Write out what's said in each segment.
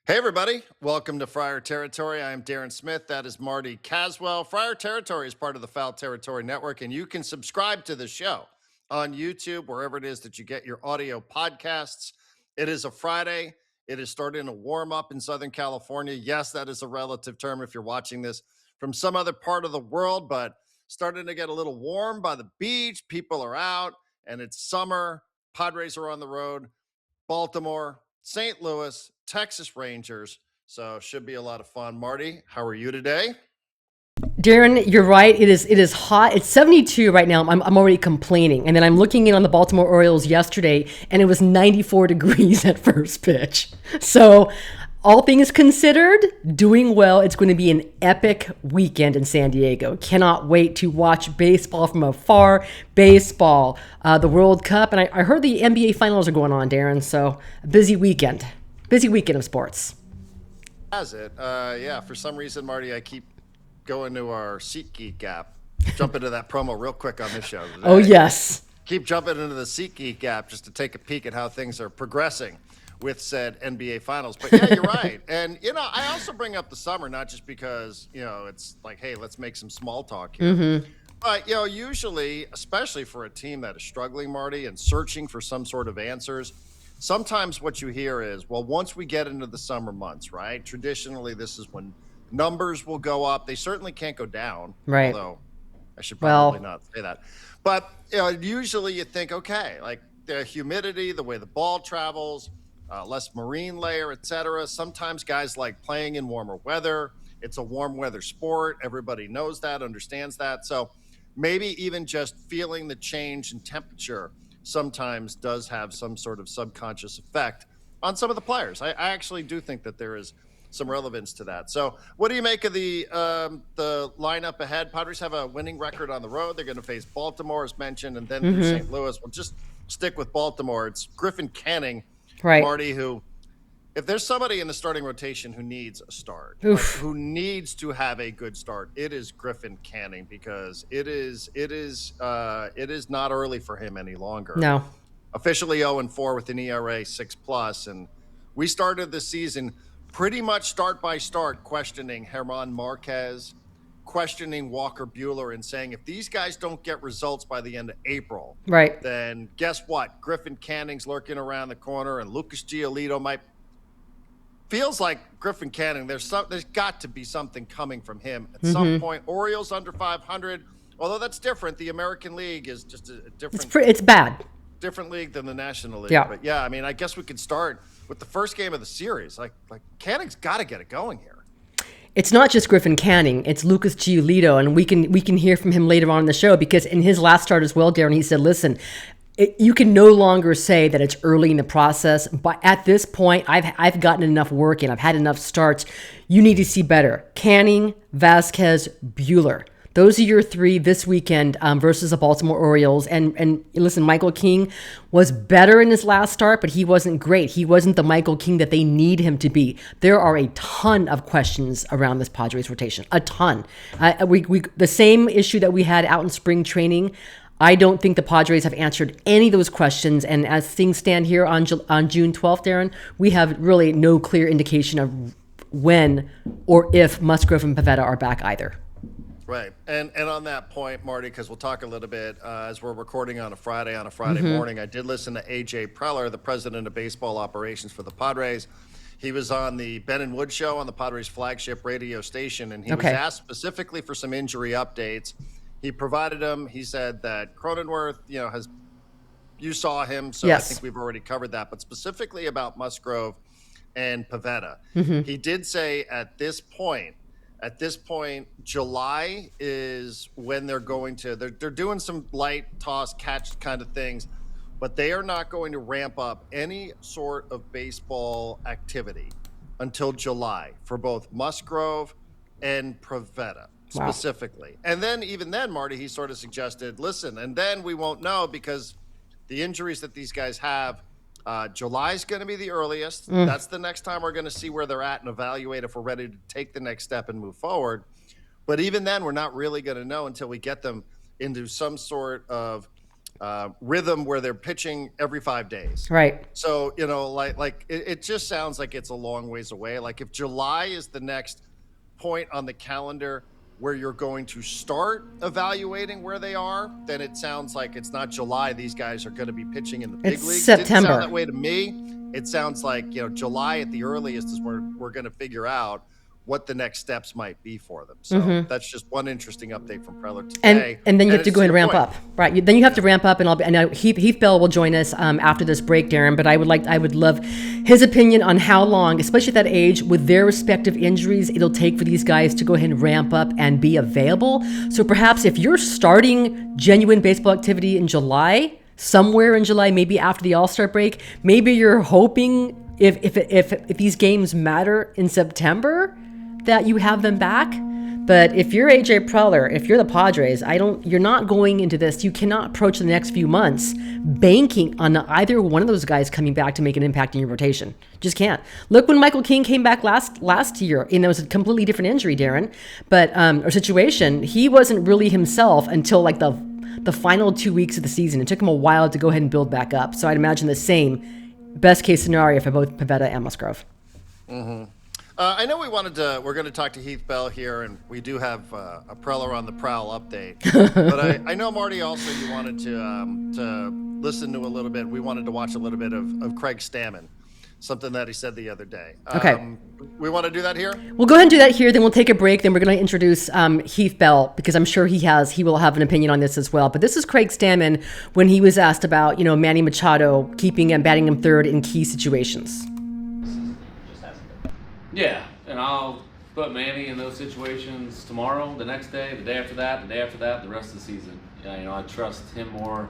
Hey, everybody. Welcome to Friar Territory. I am Darren Smith. That is Marty Caswell. Friar Territory is part of the Foul Territory Network, and you can subscribe to the show on YouTube, wherever it is that you get your audio podcasts. It is a Friday. It is starting to warm up in Southern California. Yes, that is a relative term if you're watching this from some other part of the world, but starting to get a little warm by the beach. People are out, and it's summer. Padres are on the road. Baltimore, St. Louis, Texas Rangers. So should be a lot of fun. Marty, how are you today? Darren, you're right. It is hot. It's 72 right now. I'm already complaining. And then I'm looking in on the Baltimore Orioles yesterday, and it was 94 degrees at first pitch. So all things considered, doing well. It's going to be an epic weekend in San Diego. Cannot wait to watch baseball from afar. Baseball, the World Cup. And I heard the NBA Finals are going on, Darren. So a busy weekend. Busy weekend of sports. Has it? Yeah, for some reason, Marty, I keep going to our SeatGeek app. Jump into that promo real quick on this show today. Oh, yes. Keep jumping into the SeatGeek app just to take a peek at how things are progressing with said NBA Finals. But yeah, you're right. And, I also bring up the summer, not just because, it's like, hey, let's make some small talk here. Mm-hmm. But, usually, especially for a team that is struggling, Marty, and searching for some sort of answers, sometimes what you hear is, well, once we get into the summer months, right? Traditionally, this is when numbers will go up. They certainly can't go down. Right. Although I should probably not say that. But usually you think, okay, like the humidity, the way the ball travels, less marine layer, etc. Sometimes guys like playing in warmer weather. It's a warm weather sport. Everybody knows that, understands that. So maybe even just feeling the change in temperature sometimes does have some sort of subconscious effect on some of the players. I actually do think that there is some relevance to that. So what do you make of the lineup ahead? Padres have a winning record on the road. They're going to face Baltimore, as mentioned, and then through St. Louis. We'll just stick with Baltimore. It's Griffin Canning, Right. Marty, who, if there's somebody in the starting rotation who needs a start, like, who needs to have a good start, it is Griffin Canning, because it is not early for him any longer. No. Officially 0-4 with an ERA 6+, and we started the season pretty much start by start questioning German Marquez, questioning Walker Buehler, and saying if these guys don't get results by the end of April, Right. then guess what? Griffin Canning's lurking around the corner, and Lucas Giolito might. Feels like Griffin Canning, there's got to be something coming from him at some point. Orioles under 500, although that's different. The American League is just a different. It's bad. Different league than the National League. Yeah. But yeah, I mean, I guess we could start with the first game of the series. Like Canning's got to get it going here. It's not just Griffin Canning, it's Lucas Giolito, and we can hear from him later on in the show, because in his last start as well, Darren, he said, listen, you can no longer say that it's early in the process, but at this point, I've gotten enough work in, I've had enough starts. You need to see better. Canning, Vasquez, Buehler. Those are your three this weekend versus the Baltimore Orioles. And listen, Michael King was better in his last start, but he wasn't great. He wasn't the Michael King that they need him to be. There are a ton of questions around this Padres rotation. A ton. The same issue that we had out in spring training. I don't think the Padres have answered any of those questions. And as things stand here on June 12th, Darren, we have really no clear indication of when or if Musgrove and Pivetta are back either. Right. And on that point, Marty, because we'll talk a little bit as we're recording on a Friday morning, I did listen to A.J. Preller, the president of baseball operations for the Padres. He was on the Ben and Wood show on the Padres flagship radio station, and he was asked specifically for some injury updates. He provided them. He said that Cronenworth, you saw him, so yes. I think we've already covered that. But specifically about Musgrove and Pivetta, he did say at this point, July is when they're going to, they're doing some light toss catch kind of things, but they are not going to ramp up any sort of baseball activity until July for both Musgrove and Pivetta specifically. Wow. And then even then, Marty, he sort of suggested, listen, and then we won't know because the injuries that these guys have, July is going to be the earliest. That's the next time we're going to see where they're at and evaluate if we're ready to take the next step and move forward. But even then, we're not really going to know until we get them into some sort of rhythm where they're pitching every 5 days. Right. So, it just sounds like it's a long ways away. Like if July is the next point on the calendar where you're going to start evaluating where they are, then it sounds like it's not July. These guys are going to be pitching in the big leagues. September. Didn't sound that way to me. It sounds like, July at the earliest is where we're going to figure out what the next steps might be for them. So that's just one interesting update from Preller today. And then you have to go ahead and ramp up, right? Then you have to ramp up, and Heath Bell will join us after this break, Darren. But I would love his opinion on how long, especially at that age, with their respective injuries, it'll take for these guys to go ahead and ramp up and be available. So perhaps if you're starting genuine baseball activity in July, somewhere in July, maybe after the All-Star break, maybe you're hoping if these games matter in September, that you have them back. But if you're AJ Preller, if you're the Padres, you're not going into this. You cannot approach the next few months banking on either one of those guys coming back to make an impact in your rotation. Just can't. Look when Michael King came back last year, and it was a completely different injury, Darren, or situation. He wasn't really himself until like the final 2 weeks of the season. It took him a while to go ahead and build back up. So I'd imagine the same best case scenario for both Pivetta and Musgrove. Mm-hmm. I know we're going to talk to Heath Bell here, and we do have a Preller on the Prowl update. But I know, Marty, also you wanted to listen to a little bit. We wanted to watch a little bit of Craig Stammen, something that he said the other day. Okay. We want to do that here? We'll go ahead and do that here. Then we'll take a break. Then we're going to introduce Heath Bell, because I'm sure he will have an opinion on this as well. But this is Craig Stammen when he was asked about, Manny Machado keeping and batting him third in key situations. Yeah, and I'll put Manny in those situations tomorrow, the next day, the day after that, the rest of the season. Yeah, I trust him more.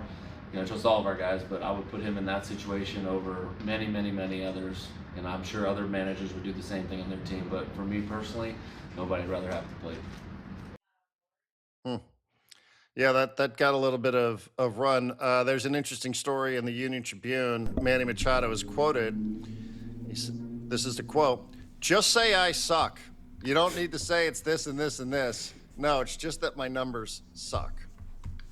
I trust all of our guys, but I would put him in that situation over many, many, many others. And I'm sure other managers would do the same thing on their team. But for me personally, nobody would rather have to play. Yeah, that got a little bit of run. There's an interesting story in the Union Tribune. Manny Machado is quoted. This is the quote. "Just say I suck. You don't need to say it's this and this and this. No, it's just that my numbers suck."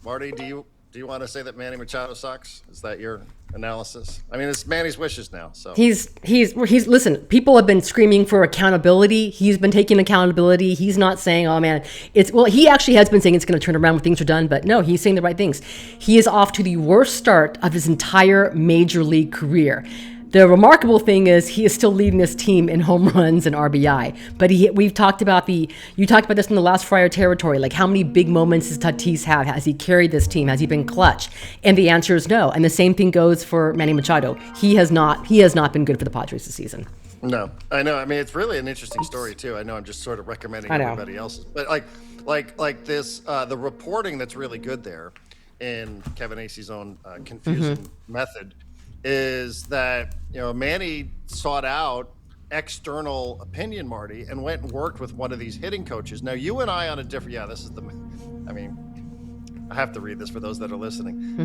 Marty, do you want to say that Manny Machado sucks? Is that your analysis? I mean, it's Manny's wishes now. So he's listen. People have been screaming for accountability. He's been taking accountability. He's not saying, "Oh man, he actually has been saying it's going to turn around when things are done." But no, he's saying the right things. He is off to the worst start of his entire major league career. The remarkable thing is he is still leading this team in home runs and RBI. But you talked about this in the last Friar Territory, like how many big moments does Tatis have? Has he carried this team? Has he been clutch? And the answer is no. And the same thing goes for Manny Machado. He has not been good for the Padres this season. No, I know. I mean, it's really an interesting story too. I know I'm just sort of recommending everybody else's, but like this, the reporting that's really good there in Kevin Acey's own confusing method is that Manny sought out external opinion, Marty, and went and worked with one of these hitting coaches. Now you and I on a different, I have to read this for those that are listening.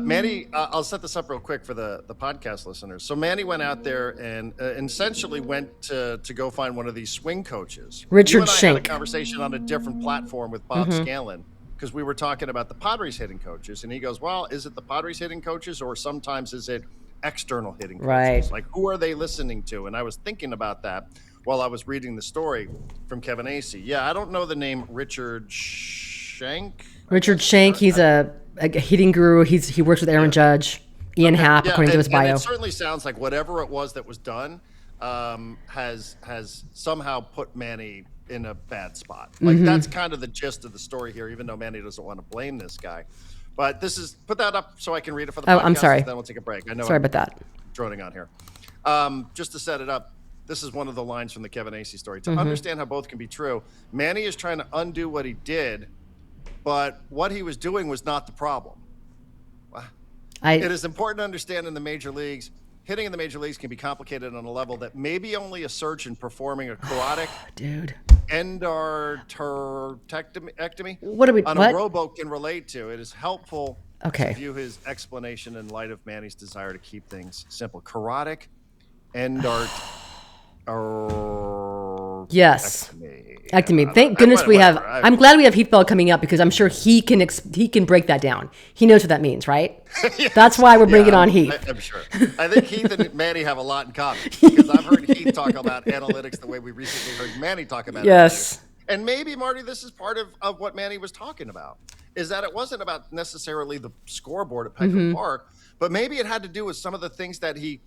Manny, I'll set this up real quick for the podcast listeners. So Manny went out there and essentially went to go find one of these swing coaches. Richard Shank. Shank. Had a conversation on a different platform with Bob Scanlon, because we were talking about the Padres hitting coaches, and he goes, "Well, is it the Padres hitting coaches, or sometimes is it external hitting coaches? Right. Like, who are they listening to?" And I was thinking about that while I was reading the story from Kevin Acey. Yeah, I don't know the name Richard Shank. Richard Shank, he's a hitting guru. He works with Aaron Judge, Ian Happ, according to his bio. And it certainly sounds like whatever it was that was done has somehow put Manny in a bad spot. Like that's kind of the gist of the story here, even though Manny doesn't want to blame this guy. But put that up so I can read it for the podcast. I'm sorry. Then we'll take a break. I know. Sorry about that. Droning on here. Just to set it up, this is one of the lines from the Kevin Acey story. To understand how both can be true, Manny is trying to undo what he did, but what he was doing was not the problem. It is important to understand in the major leagues, hitting in the major leagues can be complicated on a level that maybe only a surgeon performing a carotid endarterectomy on a rowboat can relate to. It is helpful to view his explanation in light of Manny's desire to keep things simple. Carotid endarterectomy. Yes. Ectomy. Yeah, Thank goodness we have. whatever. I'm glad we have Heath Bell coming up because I'm sure he can break that down. He knows what that means, right? Yes. That's why we're bringing on Heath. I'm sure. I think Heath and Manny have a lot in common because I've heard Heath talk about analytics the way we recently heard Manny talk about Yes. analytics. And maybe, Marty, this is part of what Manny was talking about, is that it wasn't about necessarily the scoreboard at Petco Park, but maybe it had to do with some of the things that he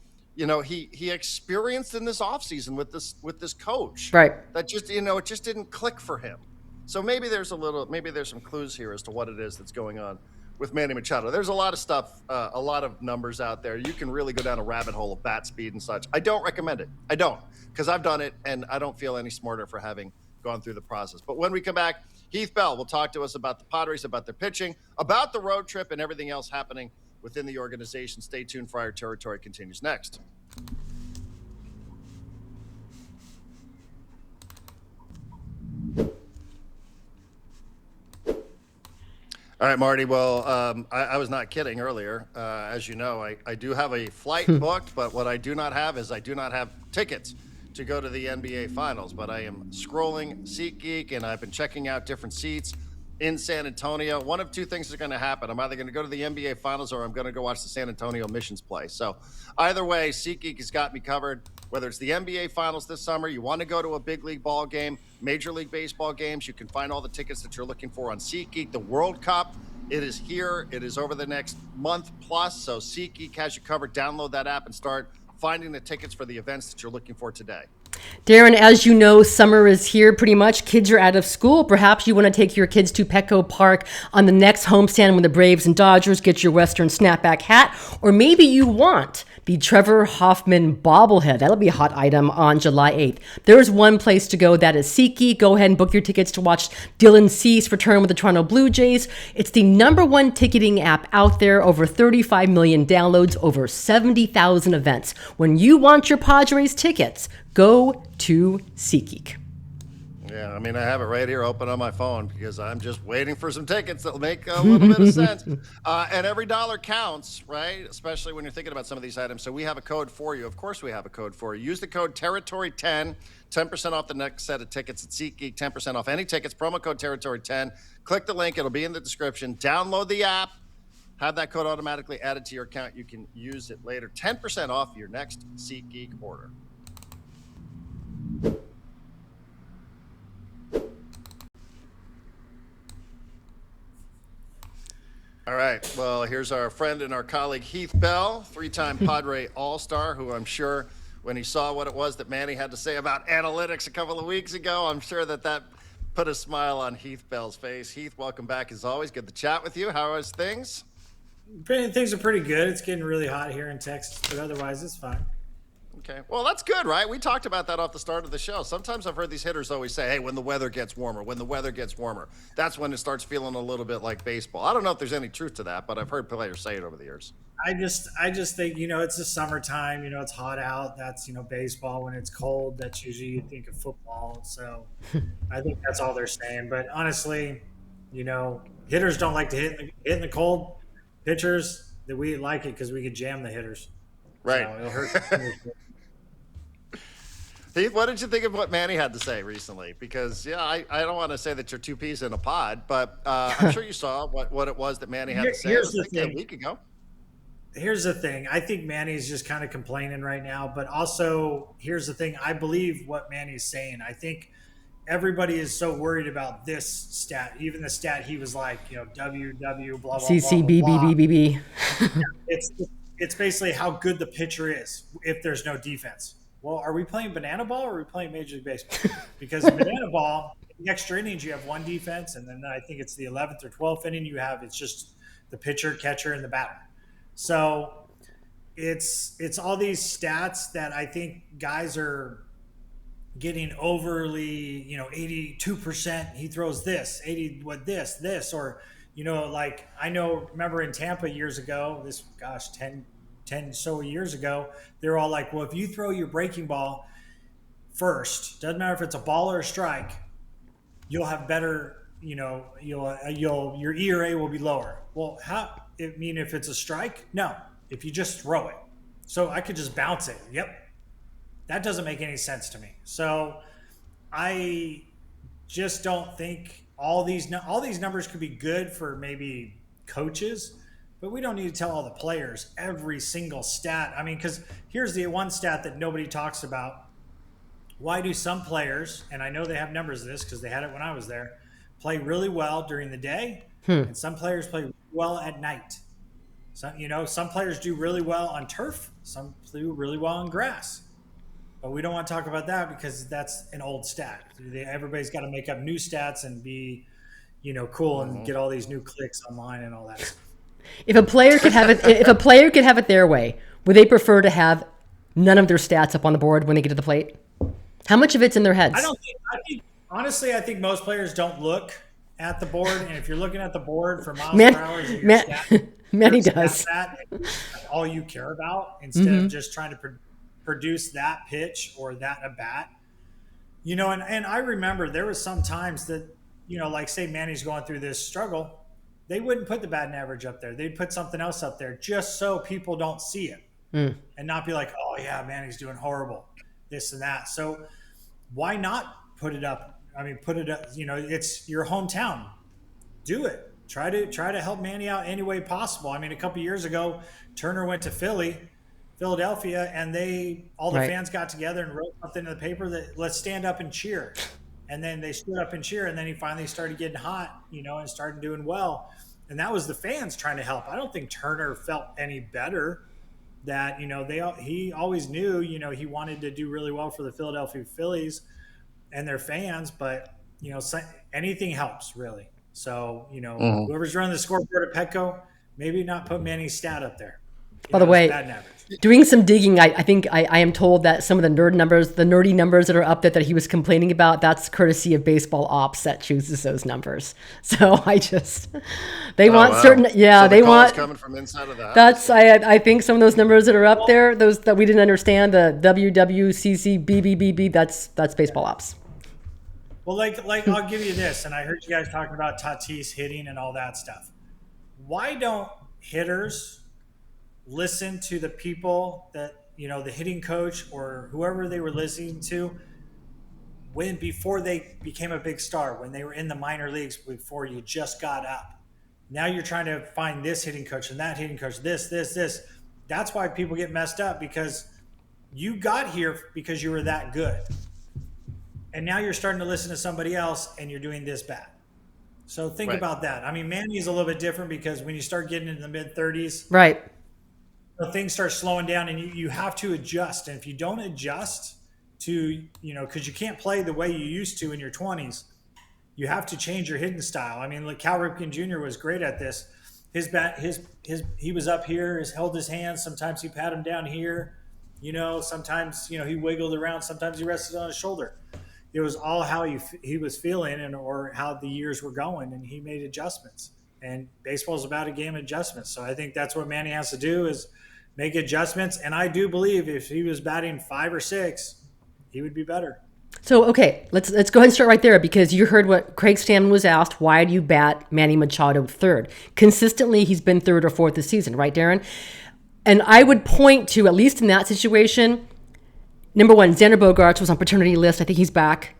experienced in this offseason with this coach. Right. That just, it just didn't click for him. So maybe there's some clues here as to what it is that's going on with Manny Machado. There's a lot of stuff, a lot of numbers out there. You can really go down a rabbit hole of bat speed and such. I don't recommend it. I don't, because I've done it and I don't feel any smarter for having gone through the process. But when we come back, Heath Bell will talk to us about the Padres, about their pitching, about the road trip, and everything else happening within the organization. Stay tuned. Friar Territory continues next. All right, Marty. Well, I was not kidding earlier. As you know, I do have a flight booked, but what I do not have is I do not have tickets to go to the NBA Finals. But I am scrolling SeatGeek, and I've been checking out different seats in San Antonio. One of two things is going to happen. I'm either going to go to the NBA Finals or I'm going to go watch the San Antonio Missions play. So either way, SeatGeek has got me covered. Whether it's the NBA Finals this summer, you want to go to a big league ball game, Major League Baseball games, you can find all the tickets that you're looking for on SeatGeek. The World Cup, it is here. It is over the next month plus. So SeatGeek has you covered. Download that app and start finding the tickets for the events that you're looking for today. Darren, as you know, summer is here pretty much. Kids are out of school. Perhaps you want to take your kids to Petco Park on the next homestand when the Braves and Dodgers get your Western snapback hat. Or maybe you want the Trevor Hoffman bobblehead. That'll be a hot item on July 8th. There's one place to go. That is SeatGeek. Go ahead and book your tickets to watch Dylan Cease return with the Toronto Blue Jays. It's the #1 ticketing app out there. Over 35 million downloads, over 70,000 events. When you want your Padres tickets, go to SeatGeek. Yeah, I mean, I have it right here open on my phone because I'm just waiting for some tickets that'll make a little bit of sense. And every dollar counts, right? Especially when you're thinking about some of these items. So we have a code for you. Of course we have a code for you. Use the code Territory10, 10% off the next set of tickets at SeatGeek, 10% off any tickets, promo code Territory10. Click the link. It'll be in the description. Download the app. Have that code automatically added to your account. You can use it later. 10% off your next SeatGeek order. All right. Well, here's our friend and our colleague, Heath Bell, three-time Padre All-Star, who I'm sure when he saw what it was that Manny had to say about analytics a couple of weeks ago, I'm sure that put a smile on Heath Bell's face. Heath, welcome back as always. Good to chat with you. How is things? Things are pretty good. It's getting really hot here in Texas, but otherwise it's fine. Okay. Well, that's good, right? We talked about that off the start of the show. Sometimes I've heard these hitters always say, hey, when the weather gets warmer, that's when it starts feeling a little bit like baseball. I don't know if there's any truth to that, but I've heard players say it over the years. I just think, it's the summertime, it's hot out. That's, baseball. When it's cold, that's usually you think of football. So I think that's all they're saying. But honestly, hitters don't like to hit in the cold. Pitchers, that we like it because we could jam the hitters. Right. So it'll hurt. Heath, what did you think of what Manny had to say recently? Because, I don't want to say that you're two peas in a pod, but I'm sure you saw what it was that Manny had to say a week ago. Here's the thing. I think Manny's just kind of complaining right now, but also here's the thing. I believe what Manny's saying. I think everybody is so worried about this stat, even the stat he was like, WW, blah, blah, CCBBBBB. It's basically how good the pitcher is if there's no defense. Well, are we playing banana ball or are we playing Major League Baseball? Because in banana ball, in the extra innings, you have one defense, and then I think it's the 11th or 12th inning it's just the pitcher, catcher, and the batter. So it's all these stats that I think guys are getting overly, 82%, he throws this, 80 with this, or, remember in Tampa years ago, 10 so years ago, they're all like, well, if you throw your breaking ball first, doesn't matter if it's a ball or a strike, you'll have better, your ERA will be lower. Well, if it's a strike? No, if you just throw it. So I could just bounce it. Yep. That doesn't make any sense to me. So I just don't think all these numbers could be good for maybe coaches, but we don't need to tell all the players every single stat. I mean, because here's the one stat that nobody talks about. Why do some players, and I know they have numbers of this because they had it when I was there, play really well during the day, and some players play well at night? Some players do really well on turf, some do really well on grass. But we don't want to talk about that because that's an old stat. Everybody's got to make up new stats and be, cool and get all these new clicks online and all that stuff. If a player could have it their way, would they prefer to have none of their stats up on the board when they get to the plate? How much of it's in their heads? Honestly, I think most players don't look at the board. And if you're looking at the board for miles per hour, Manny does. That's all you care about instead of just trying to produce that pitch or that at bat. And I remember there was some times that, like say Manny's going through this struggle, they wouldn't put the batting average up there. They'd put something else up there just so people don't see it and not be like, oh yeah, Manny's doing horrible, this and that. So why not put it up? I mean, put it up, it's your hometown. Do it. Try to help Manny out any way possible. I mean, a couple years ago, Turner went to Philadelphia, and all the fans got together and wrote something in the paper that let's stand up and cheer. And then they stood up and cheer, and then he finally started getting hot, and started doing well. And that was the fans trying to help. I don't think Turner felt any better that, he always knew, he wanted to do really well for the Philadelphia Phillies and their fans, but, anything helps really. So, whoever's running the scoreboard at Petco, maybe not put Manny's stat up there. By the way, doing some digging, I think I am told that some of the nerdy numbers that are up there that he was complaining about, that's courtesy of Baseball Ops that chooses those numbers. So they want certain, so they want coming from inside of the house. That's I think some of those numbers that are up there, those that we didn't understand, the WWCC BBBB, that's Baseball Ops. Well, like I'll give you this, and I heard you guys talking about Tatis hitting and all that stuff. Why don't hitters listen to the people that, the hitting coach or whoever they were listening to before they became a big star, when they were in the minor leagues, before you just got up? Now you're trying to find this hitting coach and that hitting coach, this. That's why people get messed up, because you got here because you were that good. And now you're starting to listen to somebody else and you're doing this bad. So think about that. I mean, Manny is a little bit different because when you start getting into the mid-30s, right, things start slowing down and you have to adjust. And if you don't adjust to, because you can't play the way you used to in your 20s, you have to change your hitting style. I mean, Cal Ripken Jr. was great at this. His bat, he was up here, held his hands. Sometimes he pat him down here. Sometimes, he wiggled around. Sometimes he rested on his shoulder. It was all how he was feeling or how the years were going, and he made adjustments. And baseball is about a game of adjustments. So I think that's what Manny has to do, is make adjustments. And I do believe if he was batting 5 or 6, he would be better. So, okay, let's go ahead and start right there, because you heard what Craig Stammen was asked. Why do you bat Manny Machado third? Consistently, he's been third or fourth this season, right, Darren? And I would point to, at least in that situation, number one, Xander Bogaerts was on paternity list. I think he's back.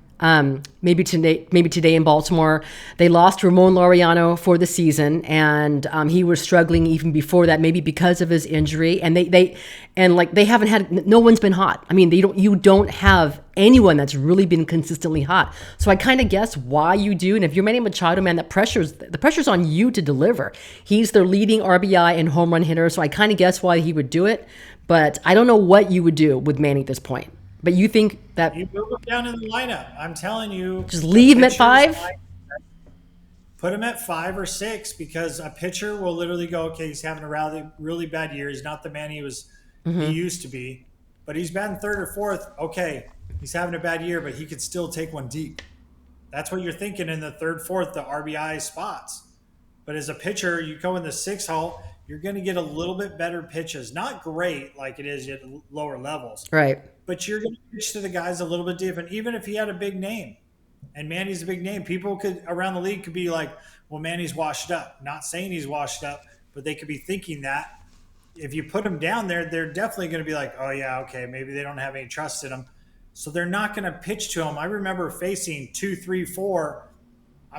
Maybe today in Baltimore. They lost Ramon Laureano for the season, and he was struggling even before that, maybe because of his injury. And they haven't had, no one's been hot. I mean, you don't have anyone that's really been consistently hot. So I kind of guess why you do. And if you're Manny Machado, man, the pressure's on you to deliver. He's their leading RBI and home run hitter, so I kind of guess why he would do it. But I don't know what you would do with Manny at this point. But you think that you move him down in the lineup? I'm telling you, just leave him at 5. Put him at 5 or 6, because a pitcher will literally go, okay, he's having a really bad year. He's not the man he used to be, but he's batting 3rd or 4th. Okay, he's having a bad year, but he could still take one deep. That's what you're thinking in the 3rd, 4th, the RBI spots. But as a pitcher, you go in the 6th hole, you're going to get a little bit better pitches. Not great like it is at lower levels. Right. But you're going to pitch to the guys a little bit different, even if he had a big name. And Manny's a big name. People around the league could be like, well, Manny's washed up. Not saying he's washed up, but they could be thinking that. If you put him down there, they're definitely going to be like, oh, yeah, okay, maybe they don't have any trust in him. So they're not going to pitch to him. I remember facing 2, 3, 4.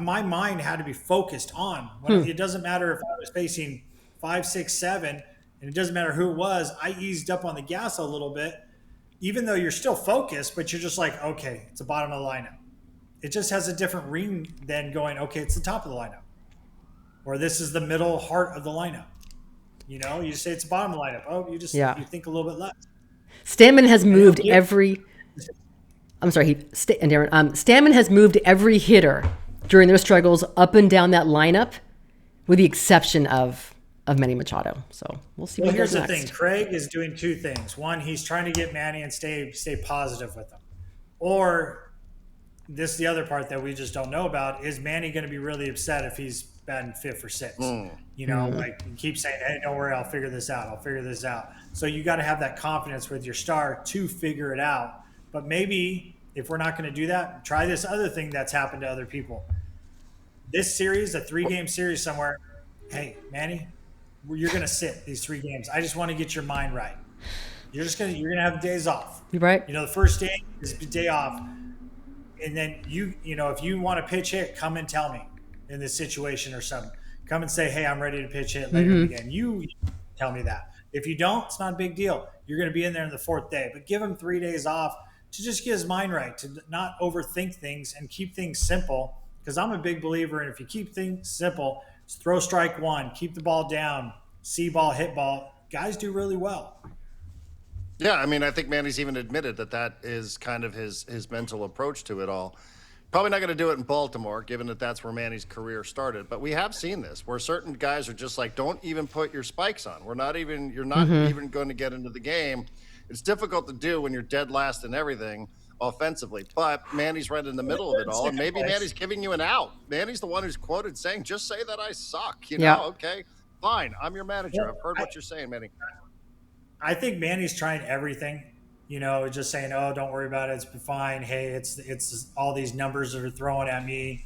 My mind had to be focused on. It doesn't matter if I was facing 5, 6, 7, and it doesn't matter who it was. I eased up on the gas a little bit, even though you're still focused, but you're just like, okay, it's the bottom of the lineup. It just has a different ring than going, okay, it's the top of the lineup, or this is the middle heart of the lineup. You know, you say it's the bottom of the lineup. Oh, you think a little bit less. Stammen has moved every. I'm sorry, Darren. Stammen has moved every hitter during their struggles up and down that lineup, with the exception of Manny Machado. So we'll see. Well, what here's the next. thing: Craig is doing two things. One, he's trying to get Manny and stay positive with him, or this is the other part that we just don't know about: is Manny going to be really upset if he's batting 5th or 6th? You know, like you keep saying, "Hey, don't worry, I'll figure this out. I'll figure this out." So you got to have that confidence with your star to figure it out. But maybe if we're not going to do that, try this other thing that's happened to other people. This series, a 3-game series somewhere. Hey, Manny, you're going to sit these 3 games. I just want to get your mind right. You're going to have days off. You're right. You know, the first day is the day off. And then you know, if you want to pitch hit, come and tell me in this situation or something. Come and say, hey, I'm ready to pitch hit later in the game. You tell me that. If you don't, it's not a big deal. You're going to be in there in the 4th day. But give him 3 days off to just get his mind right, to not overthink things and keep things simple. Because I'm a big believer in, if you keep things simple, just throw strike 1, keep the ball down, see ball, hit ball. Guys do really well. Yeah, I mean, I think Manny's even admitted that is kind of his mental approach to it all. Probably not going to do it in Baltimore, given that that's where Manny's career started. But we have seen this, where certain guys are just like, don't even put your spikes on. You're not even going to get into the game. It's difficult to do when you're dead last in everything offensively. But Manny's right in the middle of it all, and maybe Manny's giving you an out. Manny's the one who's quoted saying, just say that I suck. You know, okay, fine. I'm your manager. I've heard what you're saying, Manny. I think Manny's trying everything, you know, just saying, oh, don't worry about it. It's fine. Hey, it's all these numbers that are throwing at me.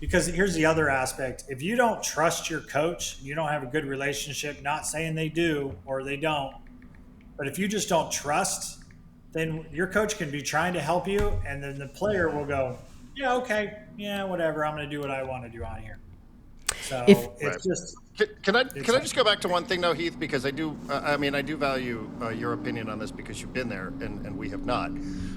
Because here's the other aspect. If you don't trust your coach, you don't have a good relationship, not saying they do or they don't, but if you just don't trust, then your coach can be trying to help you, and then the player will go, yeah, okay, yeah, whatever. I'm going to do what I want to do on here. So it's just... Can I just go back to one thing though, Heath? Because I do value your opinion on this, because you've been there and we have not.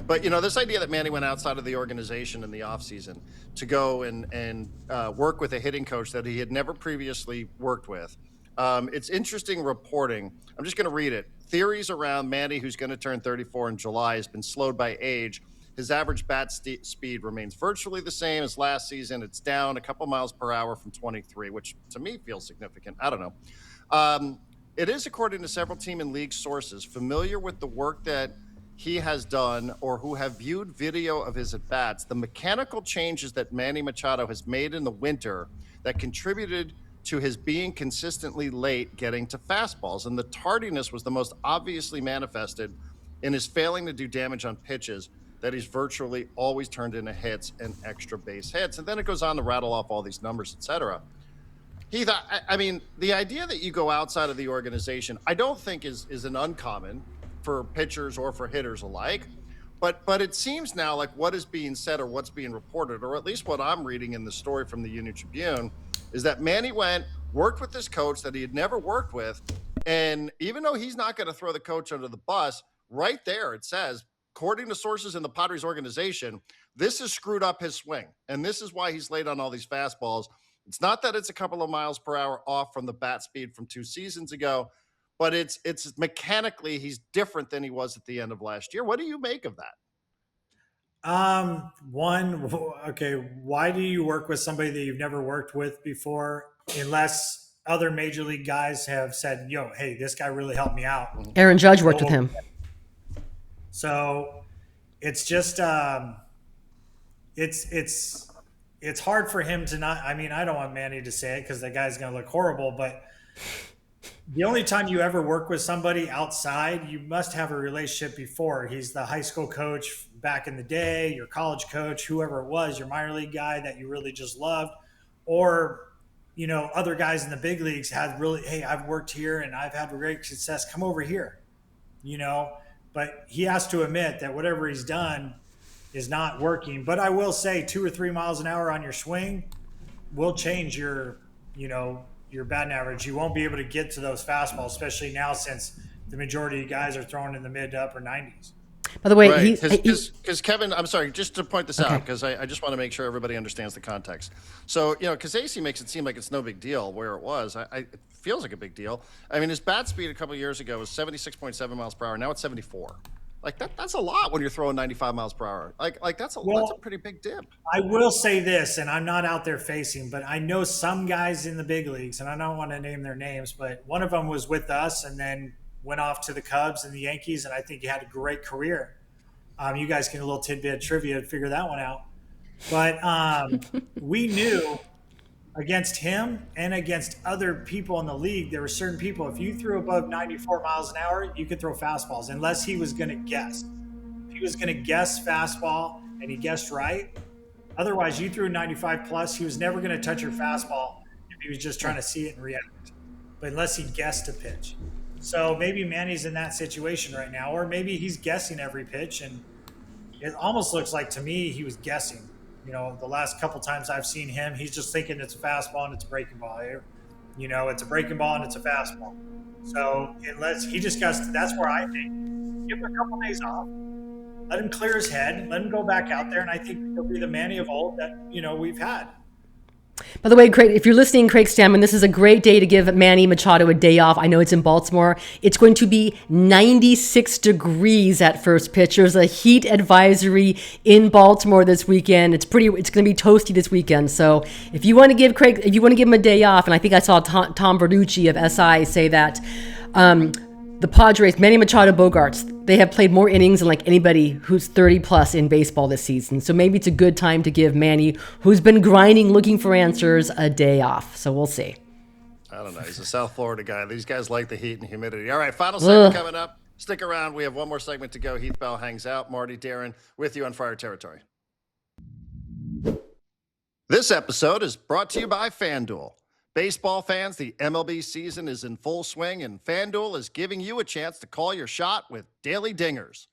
But you know, this idea that Manny went outside of the organization in the offseason to go and work with a hitting coach that he had never previously worked with. It's interesting reporting. I'm just going to read it. Theories around Manny, who's going to turn 34 in July, has been slowed by age. His average bat speed remains virtually the same as last season. It's down a couple miles per hour from 23, which to me feels significant. I don't know. It is, according to several team and league sources familiar with the work that he has done or who have viewed video of his at-bats, the mechanical changes that Manny Machado has made in the winter that contributed to his being consistently late getting to fastballs. And the tardiness was the most obviously manifested in his failing to do damage on pitches that he's virtually always turned into hits and extra base hits. And then it goes on to rattle off all these numbers, et cetera. Heath, I mean, the idea that you go outside of the organization, I don't think is an uncommon for pitchers or for hitters alike. But it seems now like what is being said or what's being reported, or at least what I'm reading in the story from the Union Tribune, is that Manny worked with this coach that he had never worked with. And even though he's not going to throw the coach under the bus, right there it says, according to sources in the Padres organization, this has screwed up his swing. And this is why he's late on all these fastballs. It's not that it's a couple of miles per hour off from the bat speed from 2 seasons ago, but it's mechanically he's different than he was at the end of last year. What do you make of that? Okay, why do you work with somebody that you've never worked with before, unless other major league guys have said, yo, hey, this guy really helped me out? Aaron Judge worked with him. So it's just it's hard for him to not. I mean, I don't want Manny to say it because that guy's going to look horrible, but the only time you ever work with somebody outside, you must have a relationship before. He's the high school coach back in the day, your college coach, whoever it was, your minor league guy that you really just loved, or, you know, other guys in the big leagues had really, hey, I've worked here and I've had great success. Come over here, you know. but he has to admit that whatever he's done is not working. But I will say 2 or 3 miles an hour on your swing will change your batting average. You won't be able to get to those fastballs, especially now since the majority of guys are throwing in the mid to upper 90s. By the way, right, because Kevin, I'm sorry, just to point this Okay. out, because I just want to make sure everybody understands the context. So, because AC makes it seem like it's no big deal where it was. It feels like a big deal. I mean, his bat speed a couple of years ago was 76.7 miles per hour. Now it's 74. Like that's a lot when you're throwing 95 miles per hour. Like that's a pretty big dip. I will say this, and I'm not out there facing, but I know some guys in the big leagues, and I don't want to name their names, but one of them was with us and then went off to the Cubs and the Yankees, and I think he had a great career. You guys get a little tidbit of trivia to figure that one out. But we knew against him and against other people in the league, there were certain people, if you threw above 94 miles an hour, you could throw fastballs unless he was going to guess. If he was going to guess fastball and he guessed right, otherwise you threw 95 plus, he was never going to touch your fastball if he was just trying to see it and react. But unless he guessed a pitch. So maybe Manny's in that situation right now, or maybe he's guessing every pitch, and it almost looks like to me he was guessing. The last couple times I've seen him, he's just thinking it's a fastball and it's a breaking ball. It's a breaking ball and it's a fastball. So unless he just that's where I think give him a couple days off, let him clear his head, let him go back out there, and I think he'll be the Manny of old that we've had. By the way, Craig, if you're listening, Craig Stammen, this is a great day to give Manny Machado a day off. I know it's in Baltimore. It's going to be 96 degrees at first pitch. There's a heat advisory in Baltimore this weekend. It's going to be toasty this weekend. So if you want to give him a day off, and I think I saw Tom Verducci of SI say that the Padres, Manny Machado Bogarts, they have played more innings than like anybody who's 30 plus in baseball this season. So maybe it's a good time to give Manny, who's been grinding, looking for answers, a day off. So we'll see. I don't know. He's a South Florida guy. These guys like the heat and humidity. All right, final segment coming up. Stick around. We have one more segment to go. Heath Bell hangs out. Marty, Darren, with you on Friar Territory. This episode is brought to you by FanDuel. Baseball fans, the MLB season is in full swing, and FanDuel is giving you a chance to call your shot with daily dingers.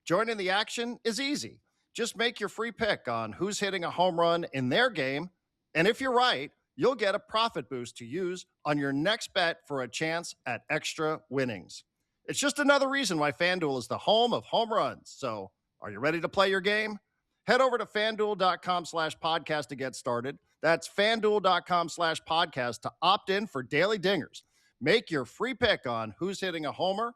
Joining the action is easy. Just make your free pick on who's hitting a home run in their game, and if you're right, you'll get a profit boost to use on your next bet for a chance at extra winnings. It's just another reason why FanDuel is the home of home runs. So, are you ready to play your game? Head over to FanDuel.com/podcast to get started. That's FanDuel.com/podcast to opt in for daily dingers. Make your free pick on who's hitting a homer.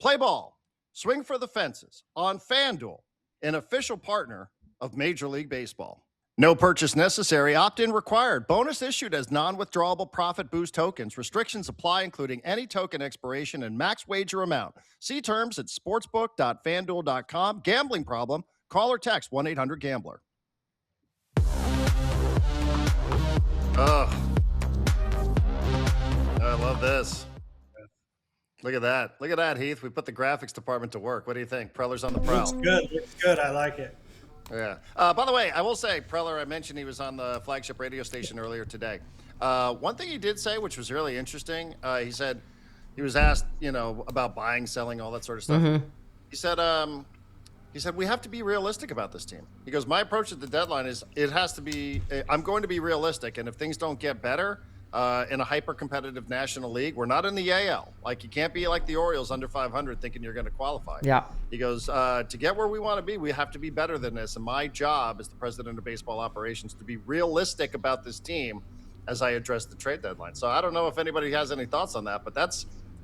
Play ball. Swing for the fences on FanDuel, an official partner of Major League Baseball. No purchase necessary. Opt-in required. Bonus issued as non-withdrawable profit boost tokens. Restrictions apply, including any token expiration and max wager amount. See terms at sportsbook.fanduel.com. Gambling problem? Call or text 1-800-GAMBLER. Oh, I love this. Look at that. Look at that, Heath. We put the graphics department to work. What do you think? Preller's on the prowl. Looks good. I like it. Yeah. By the way, I will say, Preller, I mentioned he was on the flagship radio station earlier today. One thing he did say, which was really interesting, he said he was asked, about buying, selling, all that sort of stuff. Mm-hmm. He said, we have to be realistic about this team. He goes, my approach at the deadline is I'm going to be realistic. And if things don't get better in a hyper-competitive National League, we're not in the AL. Like, you can't be like the Orioles under 500 thinking you're going to qualify. Yeah. He goes, to get where we want to be, we have to be better than this. And my job as the president of baseball operations to be realistic about this team as I address the trade deadline. So I don't know if anybody has any thoughts on that, but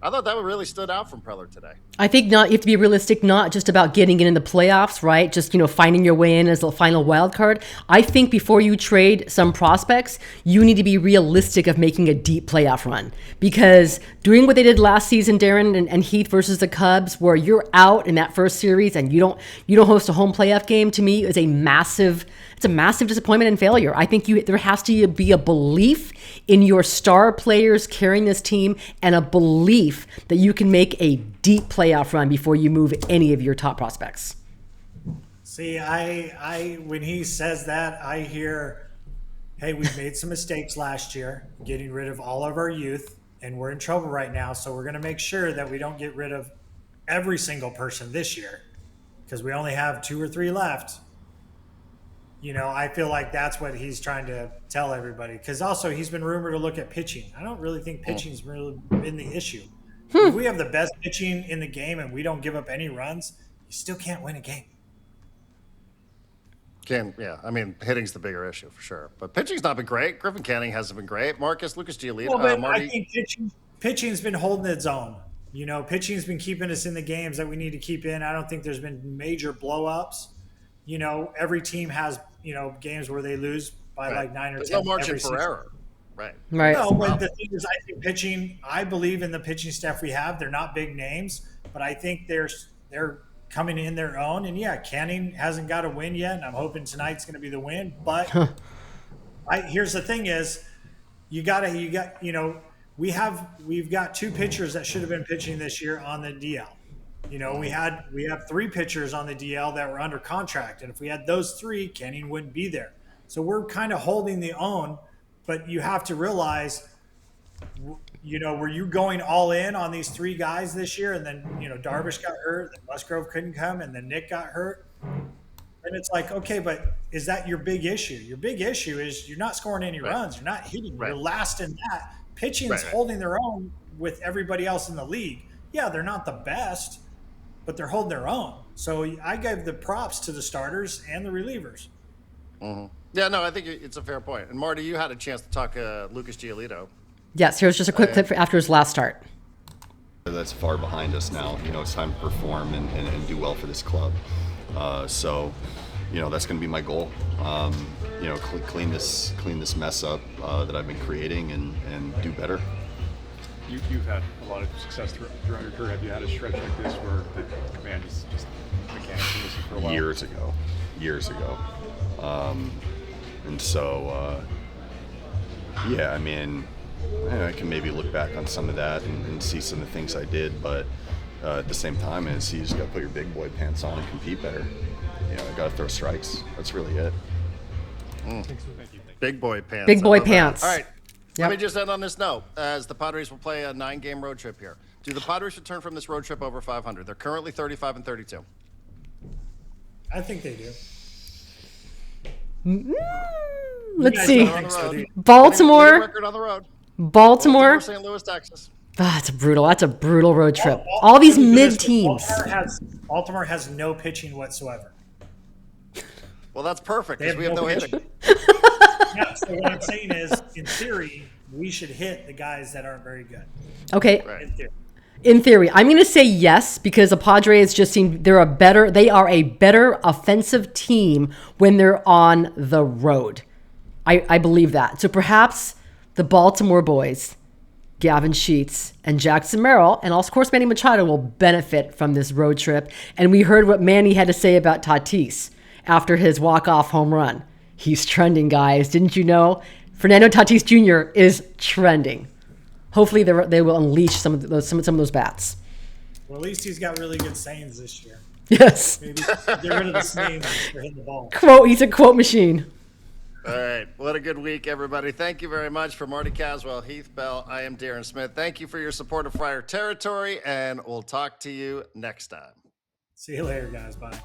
I thought that really stood out from Preller today. I think you have to be realistic, not just about getting in the playoffs, right? Just, finding your way in as the final wild card. I think before you trade some prospects, you need to be realistic of making a deep playoff run. Because doing what they did last season, Darren and Heath versus the Cubs, where you're out in that first series and you don't host a home playoff game, to me is a massive disappointment and failure. I think there has to be a belief in your star players carrying this team and a belief that you can make a deep playoff run before you move any of your top prospects. See, I when he says that, I hear, hey, we made some mistakes last year getting rid of all of our youth, and we're in trouble right now, so we're going to make sure that we don't get rid of every single person this year because we only have 2 or 3 left. I feel like that's what he's trying to tell everybody. Because also he's been rumored to look at pitching. I don't really think pitching's really been the issue. If we have the best pitching in the game and we don't give up any runs, you still can't win a game. I mean, hitting's the bigger issue for sure. But pitching's not been great. Griffin Canning hasn't been great. Lucas Giolito. Well, but Marty. I think pitching's been holding its own. Pitching's been keeping us in the games that we need to keep in. I don't think there's been major blow-ups. Every team has, games where they lose by like 9 or 10. There's no margin for error. Right. No, but the thing is, I think pitching, I believe in the pitching staff we have. They're not big names, but I think they're coming in their own. And yeah, Canning hasn't got a win yet, and I'm hoping tonight's going to be the win. But here's the thing: is we've got 2 pitchers that should have been pitching this year on the DL. We have 3 pitchers on the DL that were under contract, and if we had those 3, Canning wouldn't be there. So we're kind of holding the own, but you have to realize, were you going all in on these 3 guys this year, and then Darvish got hurt, then Musgrove couldn't come, and then Nick got hurt, and it's like, okay, but is that your big issue? Your big issue is you're not scoring any runs, you're not hitting, you're last in that. Pitching is holding their own with everybody else in the league. Yeah, they're not the best, but they're holding their own. So I gave the props to the starters and the relievers. Mm-hmm. Yeah, no, I think it's a fair point. And Marty, you had a chance to talk Lucas Giolito. Yes, here's just a quick clip after his last start. That's far behind us now. It's time to perform and do well for this club. So that's going to be my goal. Clean this mess up that I've been creating and do better. You've had a lot of success throughout your career. Have you had a stretch like this where the command is just mechanically missing for a while? Years ago. And so, I mean, I can maybe look back on some of that and see some of the things I did, but at the same time, you just got to put your big boy pants on and compete better. I got to throw strikes. That's really it. Thank you. Big boy pants. Big boy pants. All right. Yep. Let me just end on this note, as the Padres will play a 9-game road trip here. Do the Padres return from this road trip over 500? They're currently 35-32. I think they do. Let's see. Winning Baltimore. record on the road. Baltimore. St. Louis, Texas. That's a brutal road trip. All these mid teams. Baltimore has no pitching whatsoever. Well, that's perfect because we have no hitting. Yeah, so what I'm saying is, in theory, we should hit the guys that aren't very good. Okay. Right. In theory, I'm going to say yes because the Padres just seem they are a better offensive team when they're on the road. I believe that. So perhaps the Baltimore boys, Gavin Sheets and Jackson Merrill, and also, of course, Manny Machado will benefit from this road trip. And we heard what Manny had to say about Tatis after his walk-off home run. He's trending, guys. Didn't you know? Fernando Tatis Jr. is trending. Hopefully, they will unleash some of those bats. Well, at least he's got really good sayings this year. Yes. Maybe get rid of the sayings for hitting the ball. He's a quote machine. All right. What a good week, everybody. Thank you very much. For Marty Caswell, Heath Bell, I am Darren Smith. Thank you for your support of Friar Territory, and we'll talk to you next time. See you later, guys. Bye.